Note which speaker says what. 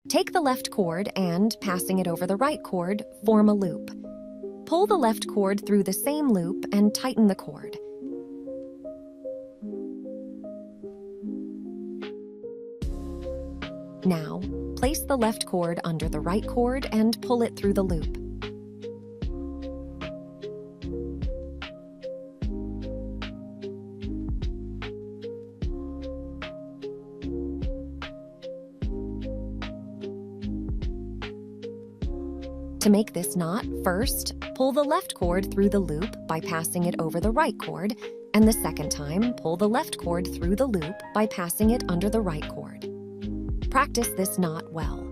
Speaker 1: Take the left cord and, passing it over the right cord, form a loop. Pull the left cord through the same loop and tighten the cord. Now, place the left cord under the right cord and pull it through the loop. To make this knot, first, pull the left cord through the loop by passing it over the right cord, and the second time, pull the left cord through the loop by passing it under the right cord. Practice this knot well.